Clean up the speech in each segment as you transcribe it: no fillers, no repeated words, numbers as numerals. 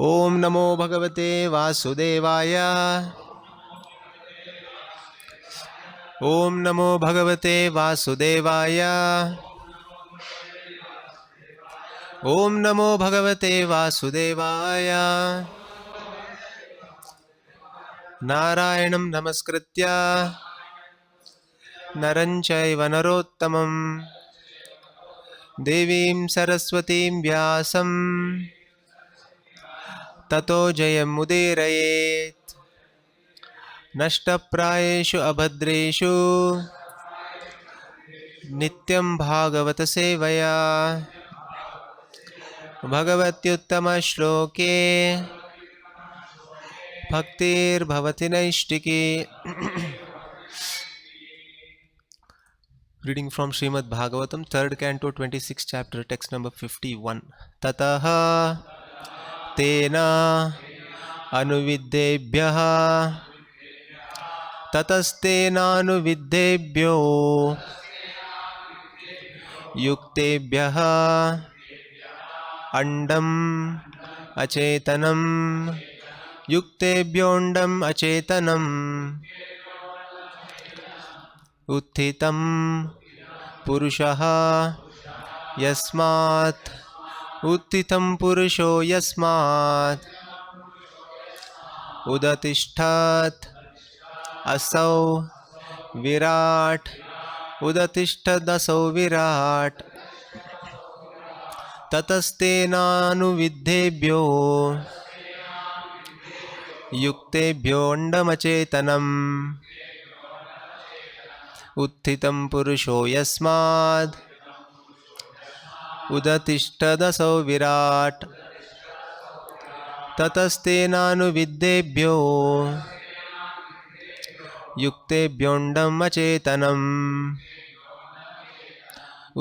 ओम नमो भगवते वासुदेवाय। ओम नमो भगवते वासुदेवाय। ओम नमो भगवते वासुदेवाय। नारायणं नमस्कृत्य नरं चैव नरोत्तमं देवीं सरस्वतीं व्यासं ततो जयमुदीरयेत्। नष्टप्रायेषु अभद्रेषु नित्यं भागवत सेवया भगवत्युत्तमश्लोके भक्तिर्भवति नैष्टिकी। Reading from Srimad Bhagavatam, 3rd Canto, 26th chapter, text number 51. Tataha tena anuviddebhyaha tatastena anuviddebhyo yuktebhyaha andam achetanam yuktebhyondam achetanam उत्थितं पुरुषः यस्मात् उत्थितं पुरुषो यस्मात् उदतिष्ठत् असौ विराट् उदतिष्ठदसौ विराट् ततस्तेनानुविद्धेभ्यो युक्तेभ्योऽण्डमचेतनम् उत्थितं पुरुषो यस्माद् उदतिष्ठदसौ विराट् ततस्तेनानुविद्धेभ्यो युक्तेभ्योऽण्डम् अचेतनम्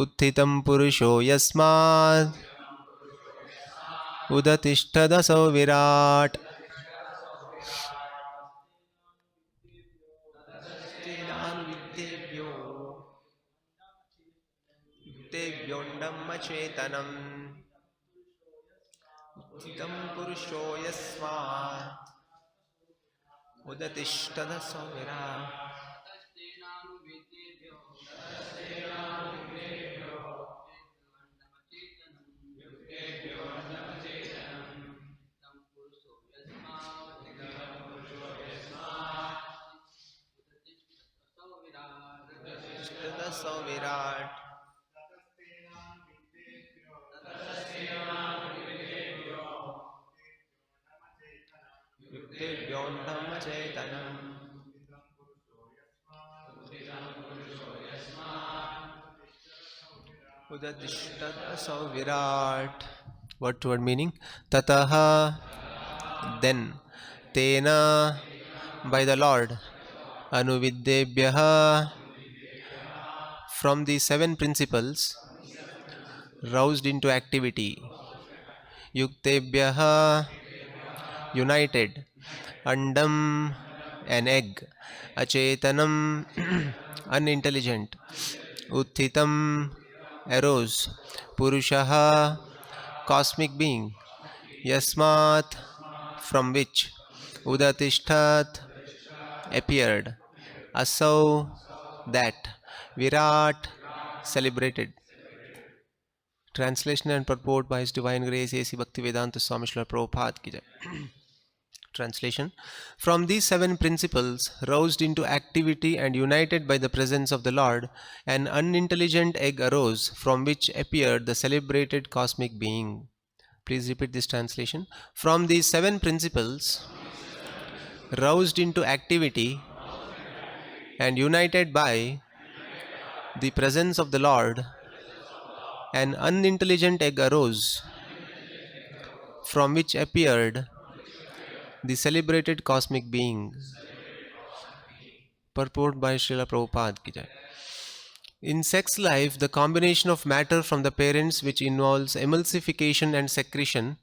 उत्थितं पुरुषो यस्माद् उदतिष्ठदसौ विराट् युक्तेभ्योऽण्डम् अचेतनम् उत्थितं पुरुषो यस्मात् उदतिष्ठदसौ विराट् तदसौ विराट् युक्तेभ्योऽण्डम् अचेतनम् उदतिष्ठदसौ विराट्. Word to word meaning. Tataha, then, tena, by the Lord, anuviddebhyaha, from the 7 principles, roused into activity, yuktebhyaha, united, andam, an egg, achetanam, unintelligent, uthitam, arose, purushaha, cosmic being, yasmat, from which, udatishtat, appeared, asau, that, virat, celebrated. Translation and purport by His Divine Grace A.C. Bhaktivedanta Swami Srila Prabhupada ki jai. Translation. From these 7 principles, roused into activity and united by the presence of the Lord, an unintelligent egg arose, from which appeared the celebrated cosmic being. Please repeat this translation. From these 7 principles, roused into activity and united by the presence of the Lord, an unintelligent egg arose, from which appeared the celebrated cosmic being. Purport by Srila Prabhupada ki jai. In sex life, the combination of matter from the parents, which involves emulsification and secretion,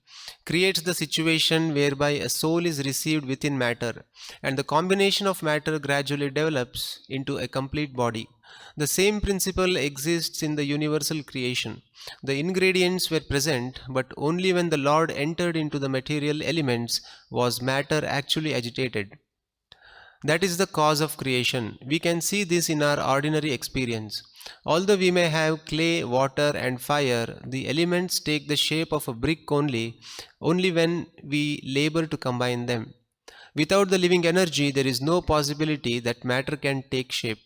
creates the situation whereby a soul is received within matter, and the combination of matter gradually develops into a complete body. The same principle exists in the universal creation. The ingredients were present, but only when the Lord entered into the material elements was matter actually agitated. That is the cause of creation. We can see this in our ordinary experience. Although we may have clay, water, and fire, the elements take the shape of a brick only when we labor to combine them. Without the living energy, there is no possibility that matter can take shape.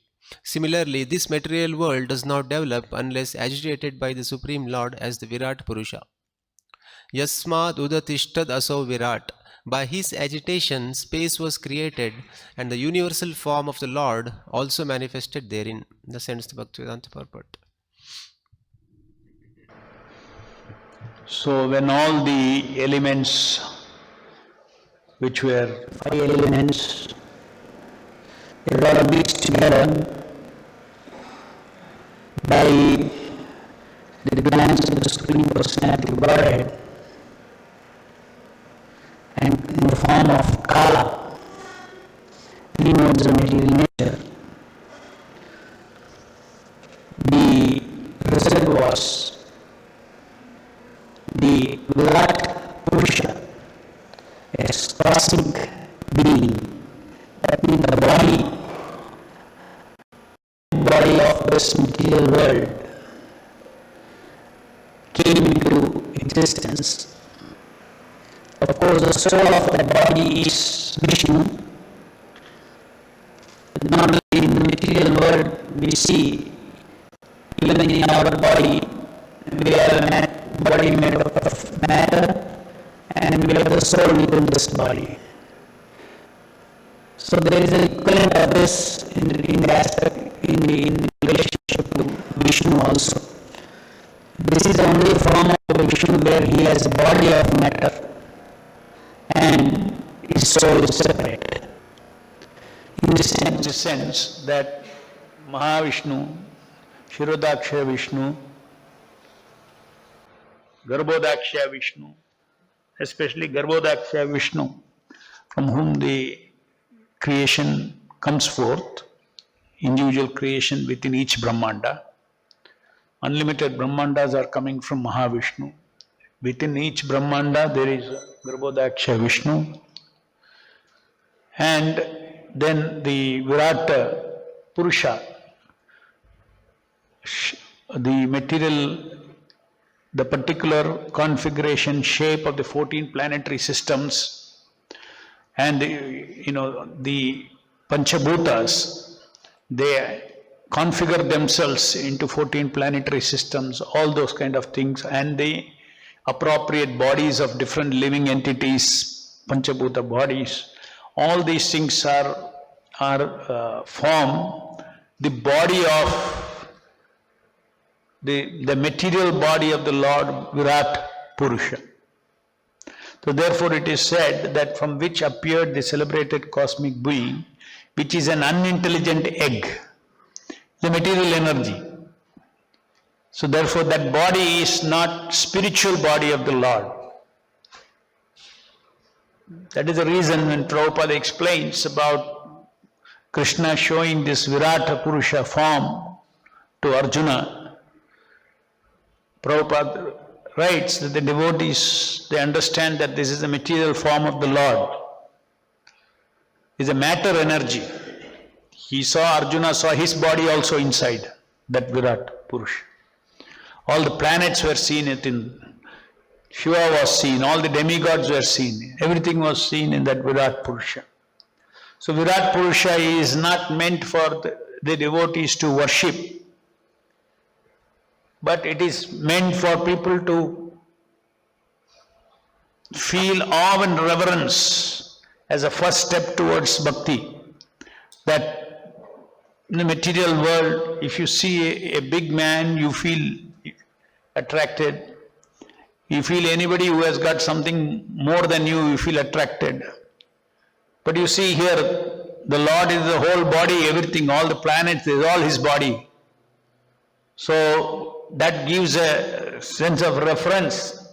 Similarly, this material world does not develop unless agitated by the Supreme Lord as the Virat Purusha. Yasmad udatishtad aso Virat. By his agitation, space was created, and the universal form of the Lord also manifested therein. Thus ends the Bhaktivedanta purport. So when all the elements, which were 5 elements, they got mixed together by the glance of the Supreme Personality of Godhead, and in the form of Kala, modes of material nature, the result was the Virat Purusha, a cosmic being, that means the body of this material world came into existence. Of course, the soul of the body is Vishnu. Not only in the material world we see, even in our body, we have a body made up of matter, and we have the soul within this body. So there is an equivalent of this in the aspect, in relationship to Vishnu also. This is the only form of Vishnu where he has a body of matter and his soul is separate. In the sense that Mahavishnu, Shirodaksha Vishnu, Garbhodaksha Vishnu, especially Garbhodaksha Vishnu, from whom the creation comes forth, individual creation within each Brahmanda. Unlimited Brahmandas are coming from Mahavishnu. Within each Brahmanda there is Garbhodaksha Vishnu, and then the Virat Purusha, the material, the particular configuration, shape of the 14 planetary systems, and the Panchabhutas, they configure themselves into 14 planetary systems, all those kind of things, and the appropriate bodies of different living entities, Panchabhuta bodies, all these things form the body of the material body of the Lord Virat Purusha. So therefore it is said that from which appeared the celebrated cosmic being, which is an unintelligent egg, the material energy. So therefore that body is not spiritual body of the Lord. That is the reason when Prabhupada explains about Krishna showing this Virat Purusha form to Arjuna, Prabhupada writes that the devotees, they understand that this is the material form of the Lord. It's a matter energy. Arjuna saw his body also inside that Virat Purusha. All the planets were seen in Shiva was seen, all the demigods were seen, everything was seen in that Virat Purusha. So Virat Purusha is not meant for the devotees to worship, but it is meant for people to feel awe and reverence as a first step towards bhakti. That in the material world, if you see a big man, you feel attracted. You feel anybody who has got something more than you, you feel attracted. But you see here, the Lord is the whole body, everything, all the planets, is all His body. So that gives a sense of reference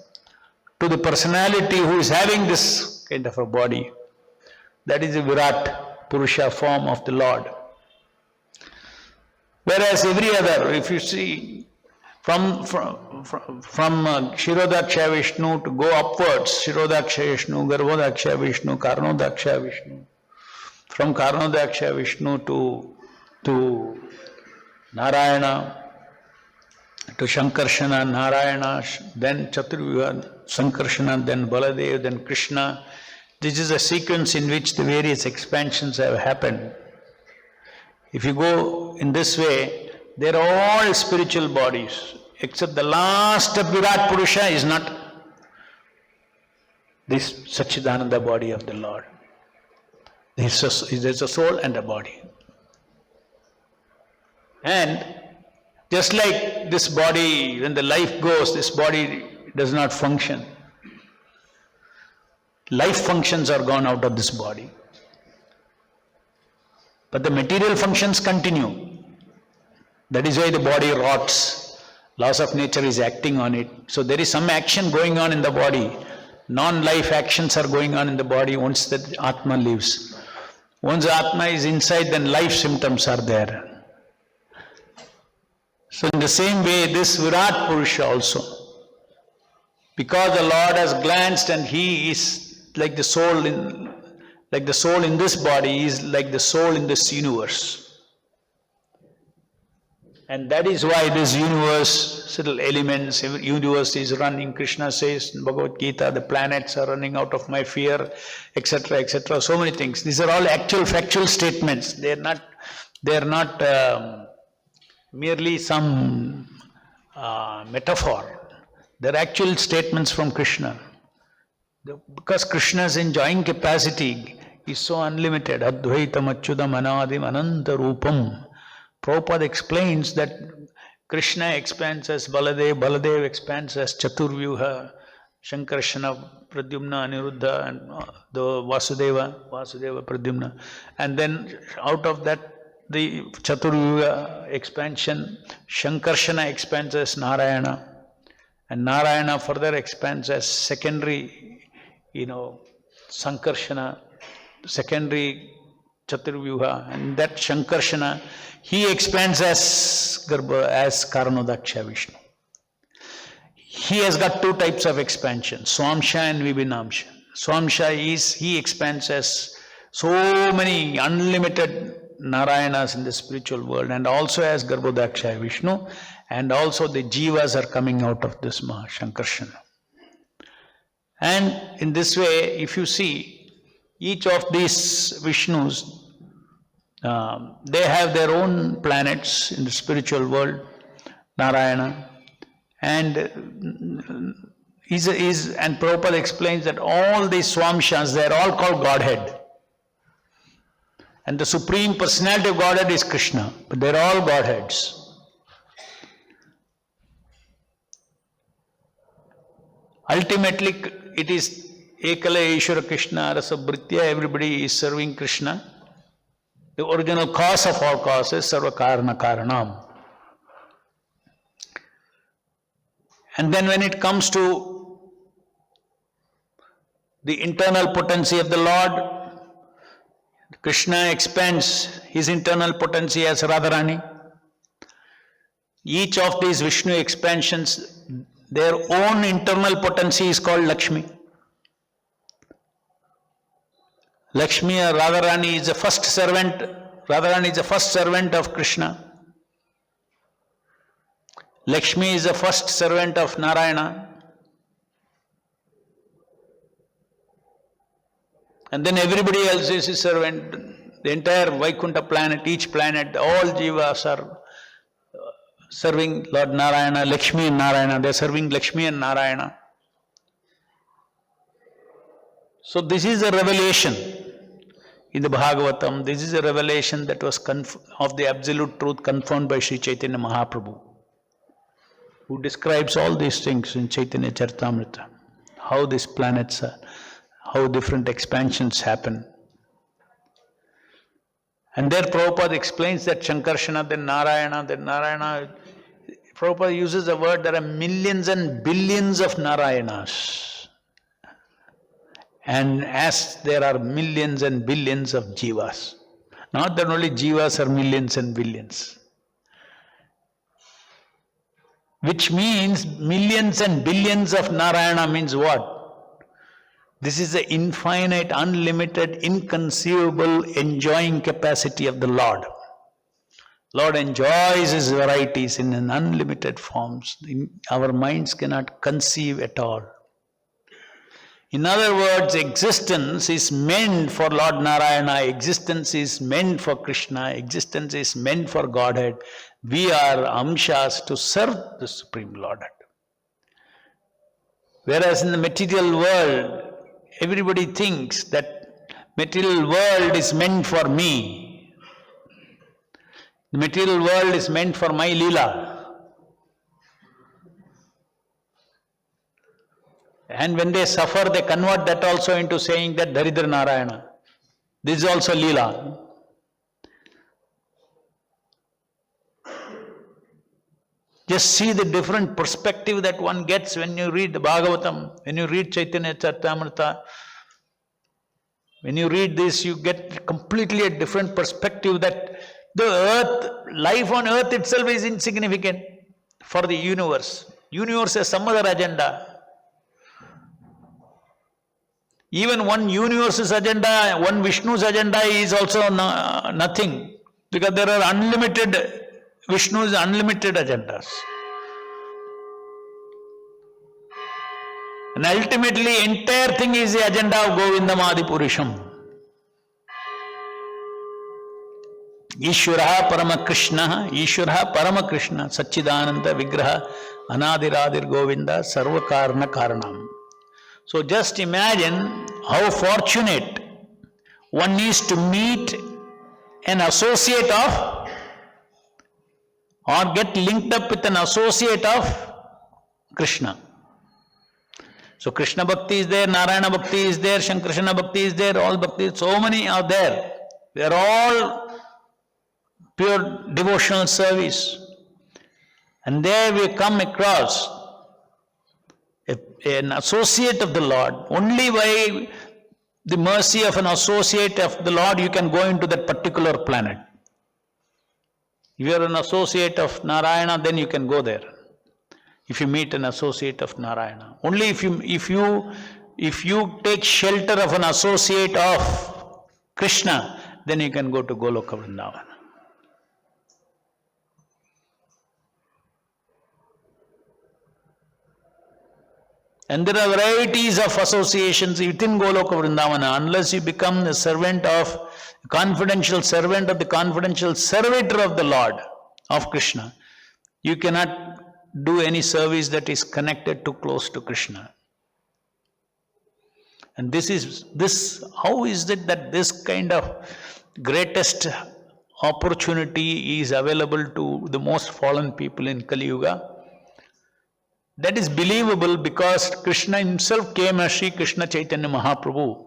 to the personality who is having this kind of a body. That is the Virat Purusha form of the Lord. Whereas every other, if you see, from Kshirodaksha Vishnu to go upwards, Kshirodaksha Vishnu, Garbhodaksha Vishnu, Karnodaksha Vishnu, from Karnodaksha Vishnu to Narayana, to Shankarshana, Narayana, then Chaturvyuha, Sankarshana, then Baladev, then Krishna. This is a sequence in which the various expansions have happened. If you go in this way, they are all spiritual bodies, except the last of Virat Purusha is not this Satchidananda body of the Lord. There's a soul and a body. And just like this body, when the life goes, this body does not function. Life functions are gone out of this body. But the material functions continue. That is why the body rots. Laws of nature is acting on it. So there is some action going on in the body. Non-life actions are going on in the body once the Atma lives. Once the Atma is inside, then life symptoms are there. So in the same way, this Virat Purusha also, because the Lord has glanced and He is like the soul in this body, is like the soul in this universe. And that is why this universe, little elements, universe is running. Krishna says in Bhagavad Gita, the planets are running out of my fear, etc., etc. So many things. These are all actual factual statements. They are not merely some metaphor. They are actual statements from Krishna. Because Krishna's enjoying capacity is so unlimited. Advaitam achyudam anadim ananta rupam. Prabhupada explains that Krishna expands as Baladev, Baladev expands as Chaturvyuha, Shankarshana, Pradyumna, Aniruddha, and the Vasudeva, Pradyumna. And then out of that, the Chaturvyuha expansion, Shankarshana expands as Narayana, and Narayana further expands as secondary, Sankarshana, secondary Chaturvyuha, and that Shankarshana, he expands as Karnodaksha Vishnu. He has got two types of expansion, Swamsha and Vibhinamsha. Swamsha is, he expands as so many unlimited Narayanas in the spiritual world, and also as Garbhodaksha Vishnu, and also the Jivas are coming out of this Shankarshana. And in this way, if you see, each of these Vishnus, they have their own planets in the spiritual world, Narayana, and Prabhupada explains that all these Swamshas, they are all called Godhead. And the Supreme Personality of Godhead is Krishna, but they are all Godheads. Ultimately, it is Ekala Ishvara Krishna Rasa Bhritya, everybody is serving Krishna. The original cause of all causes, Sarva Karana Karanam. And then when it comes to the internal potency of the Lord, Krishna expands his internal potency as Radharani. Each of these Vishnu expansions, their own internal potency is called Lakshmi. Lakshmi or Radharani is the first servant. Radharani is the first servant of Krishna. Lakshmi is the first servant of Narayana. And then everybody else is his servant. The entire Vaikuntha planet, each planet, all Jivas are serving Lord Narayana, Lakshmi and Narayana. They are serving Lakshmi and Narayana. So this is a revelation in the Bhagavatam. This is a revelation that was of the absolute truth confirmed by Sri Chaitanya Mahaprabhu, who describes all these things in Chaitanya Charitamrita, how these planets are, how different expansions happen. And there Prabhupada explains that Shankarshana, then Narayana, Prabhupada uses the word, there are millions and billions of Narayanas. And as there are millions and billions of Jivas. Not that only Jivas are millions and billions. which means millions and billions of Narayana means what? This is the infinite, unlimited, inconceivable enjoying capacity of the Lord. Lord enjoys His varieties in an unlimited forms. Our minds cannot conceive at all. In other words, existence is meant for Lord Narayana, existence is meant for Krishna, existence is meant for Godhead. We are amshas to serve the Supreme Lordhead. Whereas in the material world, everybody thinks that material world is meant for me. The material world is meant for my Leela. And when they suffer, they convert that also into saying that Daridra Narayana. This is also Leela. Just see the different perspective that one gets when you read the Bhagavatam, when you read Chaitanya Charitamrita. When you read this, you get completely a different perspective that the earth, life on earth itself is insignificant for the universe. Universe has some other agenda. Even one universe's agenda, one Vishnu's agenda is also nothing, because there are unlimited Vishnu's unlimited agendas. And ultimately, entire thing is the agenda of Govindam Adipurisham. Ishvara Paramakrishna, Ishvara Paramakrishna, Satchidananda Vigraha, Anadiradir Govinda, Sarva Karana Karanam. So just imagine how fortunate one is to meet an associate of, or get linked up with an associate of Krishna. So Krishna Bhakti is there, Narayana Bhakti is there, Shankarshana Bhakti is there, all Bhakti, so many are there. They are all pure devotional service. And there we come across an associate of the Lord. Only by the mercy of an associate of the Lord you can go into that particular planet. If you are an associate of Narayana, then you can go there. If you meet an associate of Narayana. Only if you take shelter of an associate of Krishna, then you can go to Goloka Vrindavan. And there are varieties of associations within Goloka Vrindavana. Unless you become the servant of, confidential servant of the confidential servitor of the Lord, of Krishna, you cannot do any service that is connected too close to Krishna. And how is it that this kind of greatest opportunity is available to the most fallen people in Kali Yuga? That is believable because Krishna himself came as Sri Krishna Chaitanya Mahaprabhu.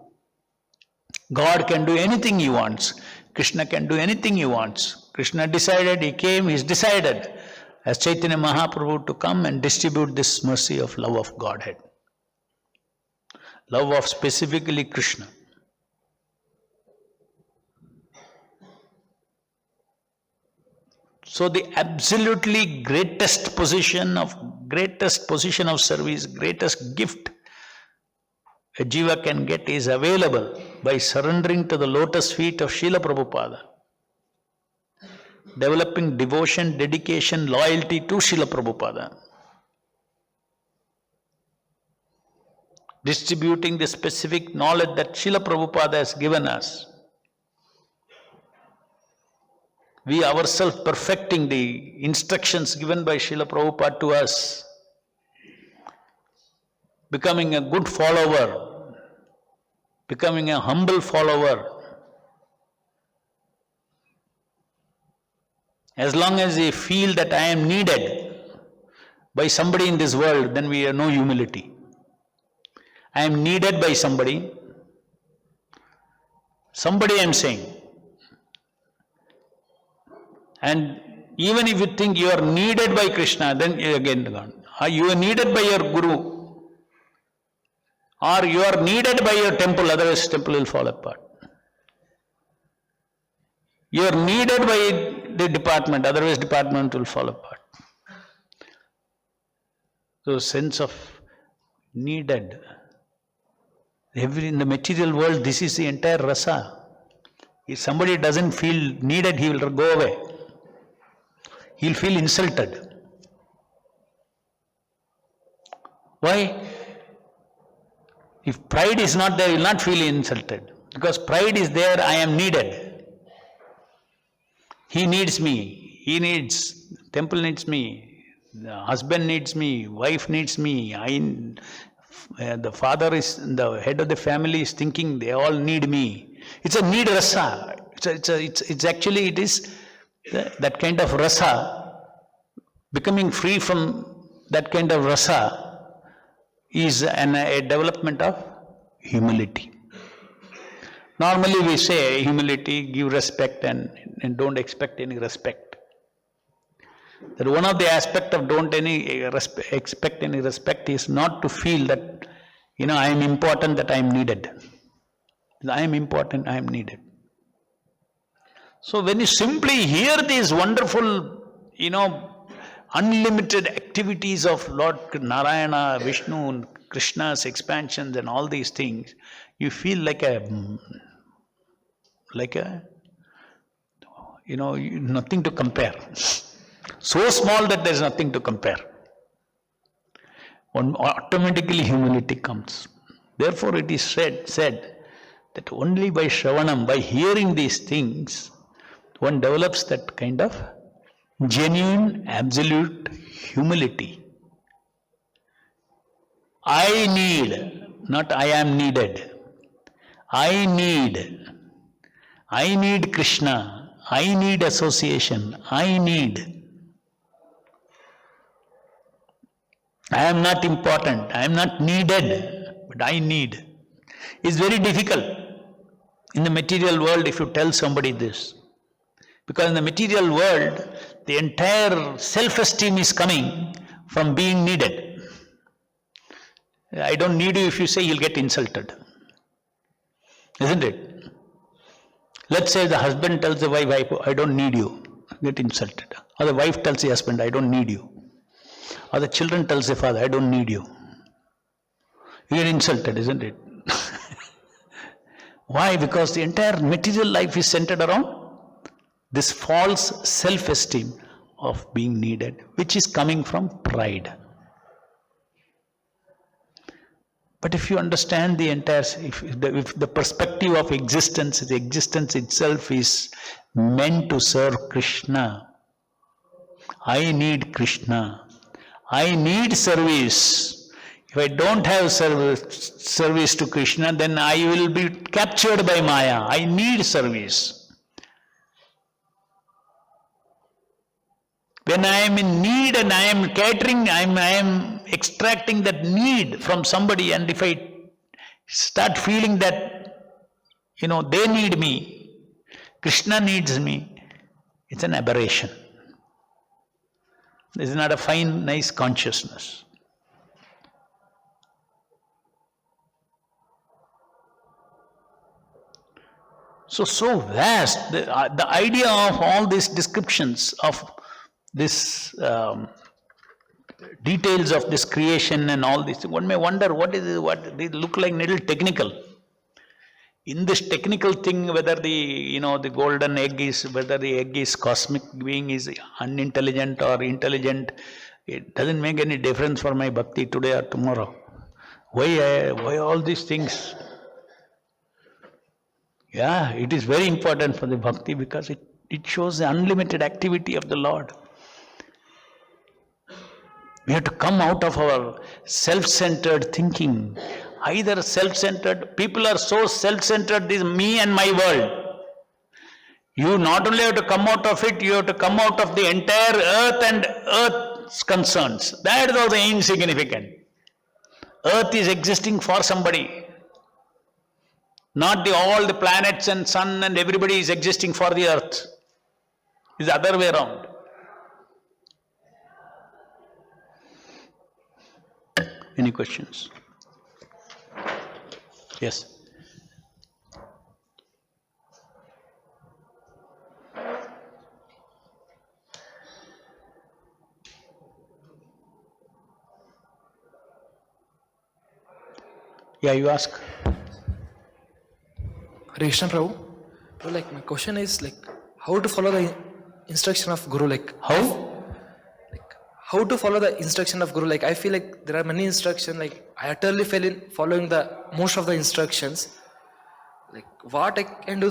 God can do anything he wants. Krishna can do anything he wants. Krishna decided, he came, he's decided as Chaitanya Mahaprabhu to come and distribute this mercy of love of Godhead. Love of specifically Krishna. So the absolutely greatest position of service, greatest gift a jiva can get is available by surrendering to the lotus feet of Srila Prabhupada. Developing devotion, dedication, loyalty to Srila Prabhupada. Distributing the specific knowledge that Srila Prabhupada has given us. We ourselves perfecting the instructions given by Srila Prabhupada to us. Becoming a good follower. Becoming a humble follower. As long as we feel that I am needed by somebody in this world, then we have no humility. I am needed by somebody. Somebody I am saying. And even if you think you are needed by Krishna, then again, you are needed by your Guru. Or you are needed by your temple, otherwise temple will fall apart. You are needed by the department, otherwise department will fall apart. So sense of needed. In the material world, this is the entire rasa. If somebody doesn't feel needed, he will go away. He'll feel insulted. Why? If pride is not there, he will not feel insulted. Because pride is there, I am needed. He needs me. He needs, temple needs me. The husband needs me. Wife needs me. The father is, the head of the family is thinking they all need me. It's a need rasa. It's actually, it is that kind of rasa. Becoming free from that kind of rasa is a development of humility. Normally we say humility, give respect and don't expect any respect. That one of the aspects of don't expect any respect is not to feel that, I am important, that I am needed. I am important, I am needed. So when you simply hear these wonderful, unlimited activities of Lord Narayana, Vishnu, Krishna's expansions and all these things, you feel like nothing to compare. So small that there is nothing to compare. Automatically humility comes. Therefore it is said that only by Shravanam, by hearing these things, one develops that kind of genuine, absolute humility. I need, not I am needed. I need Krishna. I need association. I need. I am not important. I am not needed, but I need. It's very difficult in the material world if you tell somebody this. Because in the material world, the entire self-esteem is coming from being needed. I don't need you, if you say, you'll get insulted. Isn't it? Let's say the husband tells the wife, I don't need you, get insulted. Or the wife tells the husband, I don't need you. Or the children tells the father, I don't need you. You get insulted, isn't it? Why? Because the entire material life is centered around this false self-esteem of being needed, which is coming from pride. But if you understand the entire, if the perspective of existence, the existence itself is meant to serve Krishna. I need Krishna. I need service. If I don't have service to Krishna, then I will be captured by Maya. I need service. When I am in need and I am catering, I am extracting that need from somebody, and if I start feeling that, they need me, Krishna needs me, it's an aberration. This is not a fine, nice consciousness. So vast, the idea of all these descriptions of this details of this creation and all this, one may wonder what they look like little technical. In this technical thing, whether the golden egg is, whether the egg is cosmic being is unintelligent or intelligent, it doesn't make any difference for my bhakti today or tomorrow. Why all these things? Yeah, it is very important for the bhakti because it shows the unlimited activity of the Lord. We have to come out of our self-centered thinking. Either self-centered, people are so self-centered, this me and my world. You not only have to come out of it, you have to come out of the entire earth and earth's concerns. That is also insignificant. Earth is existing for somebody. Not all the planets and sun and everybody is existing for the earth. It's the other way around. Any questions? Yes. Yeah, you ask. Hare Krishna Prabhu. Bro, like my question is like how to follow the instruction of Guru, like how to follow the instruction of Guru. Like I feel like there are many instructions, like I utterly fail in following the most of the instructions. Like what I can do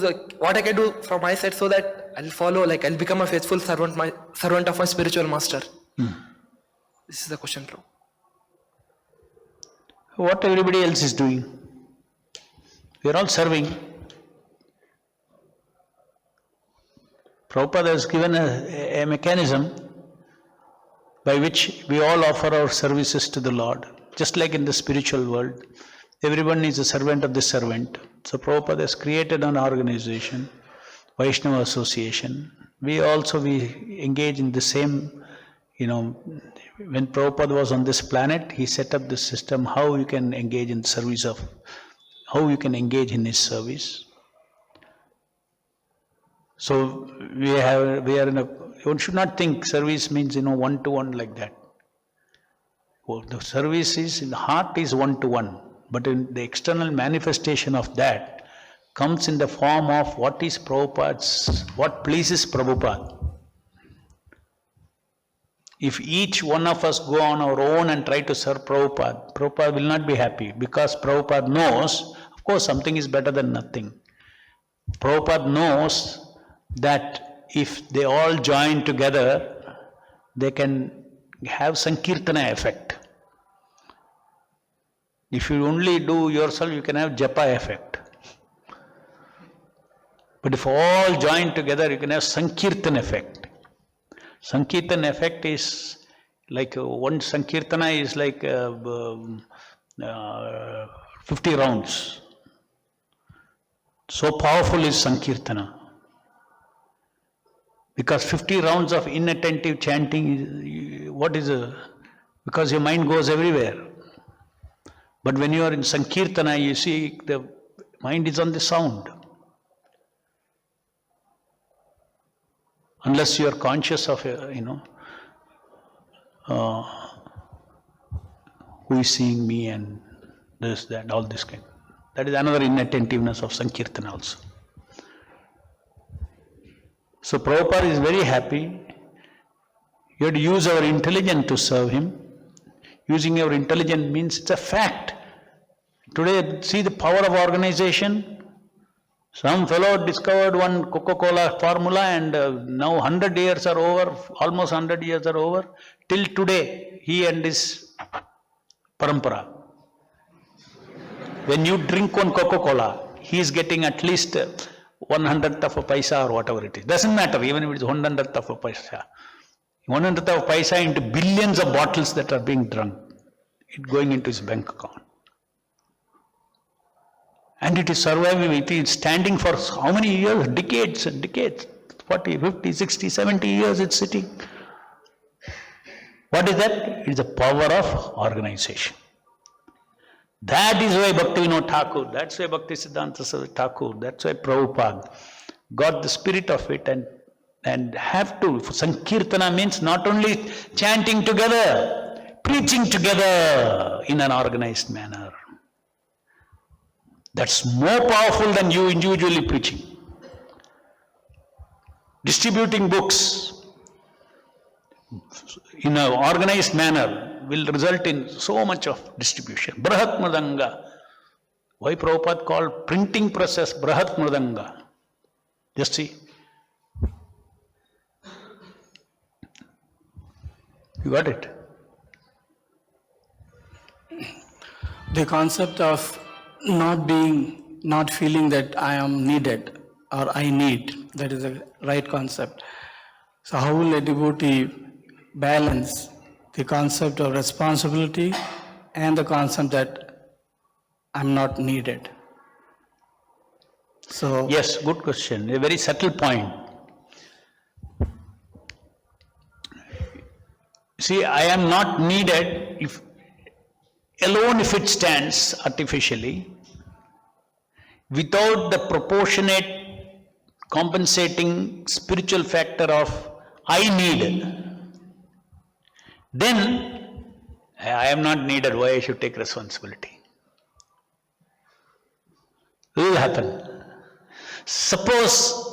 from my side so that I'll follow, like I'll become a faithful servant of my spiritual master. This is the question, bro. What everybody else is doing. We are all serving. Prabhupada has given a mechanism by which we all offer our services to the Lord. Just like in the spiritual world, everyone is a servant of the servant. So Prabhupada has created an organization, Vaishnava Association. We engage in the same, when Prabhupada was on this planet, he set up this system, how you can engage in how you can engage in his service. So one should not think service means, one-to-one like that. Well, the service is, in the heart is one-to-one, but in the external manifestation of that comes in the form of what pleases Prabhupada. If each one of us go on our own and try to serve Prabhupada will not be happy, because Prabhupada knows, of course something is better than nothing. Prabhupada knows that if they all join together, they can have Sankirtana effect. If you only do yourself, you can have Japa effect. But if all join together, you can have Sankirtan effect. Sankirtan effect is like one Sankirtana is like 50 rounds. So powerful is Sankirtana. Because 50 rounds of inattentive chanting, because your mind goes everywhere. But when you are in Sankirtana, you see the mind is on the sound. Unless you are conscious of, who is seeing me and this, that, all this kind. That is another inattentiveness of Sankirtana also. So Prabhupada is very happy. You have to use our intelligence to serve him. Using our intelligence means it's a fact. Today, see the power of organization. Some fellow discovered one Coca-Cola formula and now 100 years are over, almost 100 years are over. Till today, he and his parampara. When you drink one Coca-Cola, he is getting at least 1/100th of a paisa or whatever it is. Doesn't matter, even if it is 1/100th of a paisa. 1/100th of a paisa into billions of bottles that are being drunk. It going into his bank account. And it is surviving, it is standing for how many years? Decades and decades. 40, 50, 60, 70 years it's sitting. What is that? It is the power of organization. That is why Bhaktivinoda Thakur, that's why Bhakti Siddhanta Saraswati Thakur, that's why Prabhupada got the spirit of it and have to. Sankirtana means not only chanting together, preaching together in an organized manner. That's more powerful than you individually preaching. Distributing books in an organized manner will result in so much of distribution. Brahat Mridanga. Why Prabhupada called printing process Brahat Mridanga? Just see. You got it? The concept of not feeling that I am needed or I need, that is the right concept. So how will a devotee balance the concept of responsibility and the concept that I'm not needed? So yes, good question. A very subtle point. See, I am not needed if it stands artificially, without the proportionate compensating spiritual factor of I need, then I am not needed, why I should take responsibility? will happen. Suppose,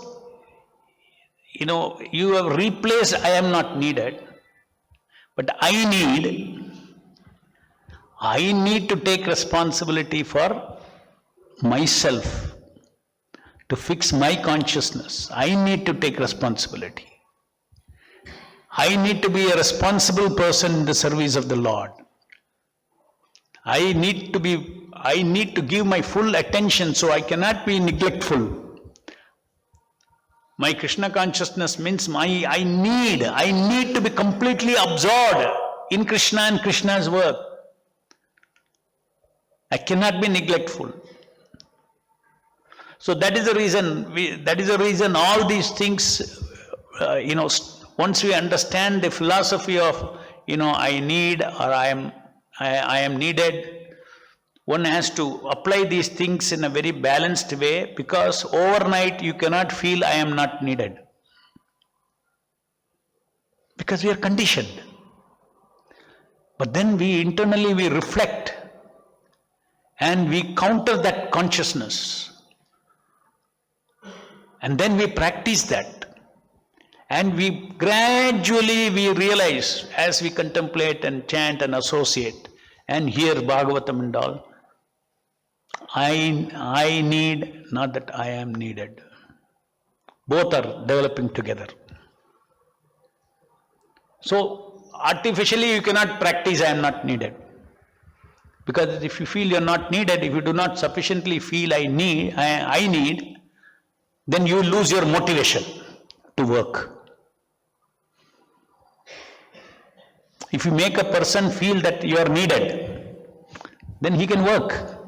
you have replaced I am not needed, but I need to take responsibility for myself, to fix my consciousness. I need to take responsibility. I need to be a responsible person in the service of the Lord. I need to give my full attention, so I cannot be neglectful. My Krishna consciousness means I need to be completely absorbed in Krishna and Krishna's work. I cannot be neglectful. So that is the reason all these things, once we understand the philosophy of, I need or I am needed, one has to apply these things in a very balanced way, because overnight you cannot feel I am not needed. Because we are conditioned. But then we reflect and we counter that consciousness. And then we practice that. And we gradually realize, as we contemplate and chant and associate and hear Bhagavatam and all, I need, not that I am needed. Both are developing together. So, artificially you cannot practice I am not needed. Because if you feel you are not needed, if you do not sufficiently feel I need, then you lose your motivation to work. If you make a person feel that you are needed, then he can work.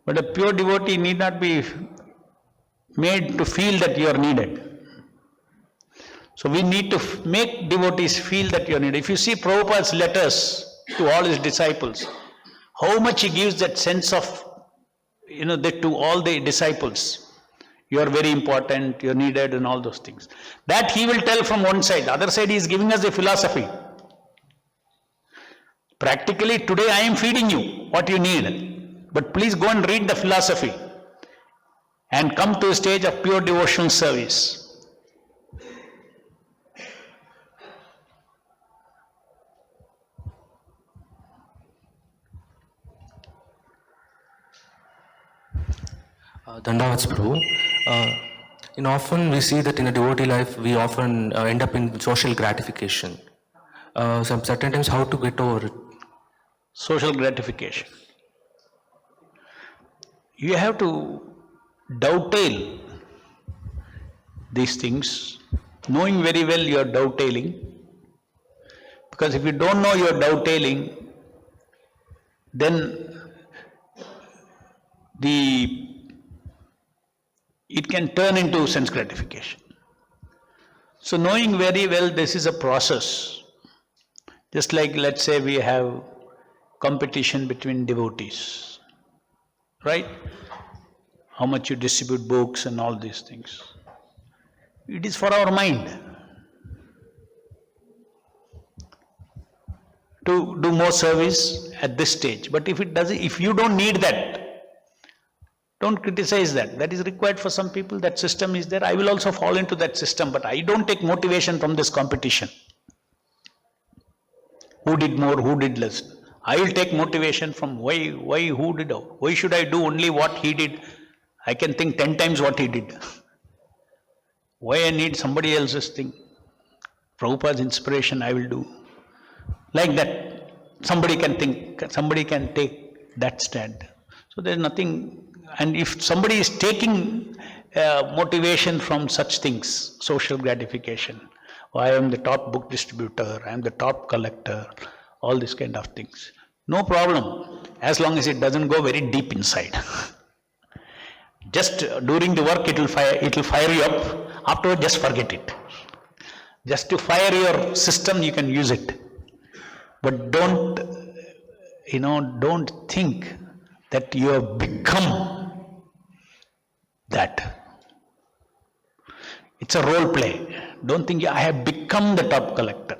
But a pure devotee need not be made to feel that you are needed. So we need to make devotees feel that you are needed. If you see Prabhupada's letters to all his disciples, how much he gives that sense of, to all the disciples. You are very important, you are needed and all those things. That he will tell from one side. The other side he is giving us a philosophy. Practically today I am feeding you what you need. But please go and read the philosophy and come to a stage of pure devotional service. Dandavats Prabhu. Often we see that in a devotee life, we often end up in social gratification. Some certain times, how to get over it? Social gratification. You have to dovetail these things, knowing very well you are dovetailing. Because if you don't know you are dovetailing, then it can turn into sense gratification. So knowing very well this is a process, just like let's say we have competition between devotees, right? How much you distribute books and all these things. It is for our mind to do more service at this stage. But if you don't need that, don't criticize that. That is required for some people. That system is there. I will also fall into that system, but I don't take motivation from this competition. Who did more, who did less? I will take motivation from why should I do only what he did? I can think 10 times what he did. Why I need somebody else's thing? Prabhupada's inspiration I will do. Like that. Somebody can think, somebody can take that stand. So there is nothing. And if somebody is taking motivation from such things, social gratification, I am the top book distributor, I am the top collector, all these kind of things. No problem, as long as it doesn't go very deep inside. Just during the work it will fire you up, afterward just forget it. Just to fire your system you can use it. But don't think that you have become that. It's a role play. Don't think I have become the top collector.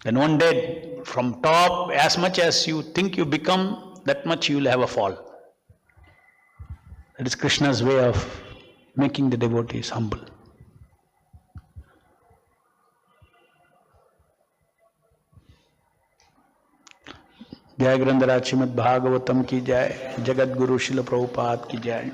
Then one day, from top, as much as you think you become, that much you will have a fall. That is Krishna's way of making the devotees humble. जय ग्रंथराज श्रीमद् भागवतम की जय, जगत गुरु शिल प्रभुपाद की जय।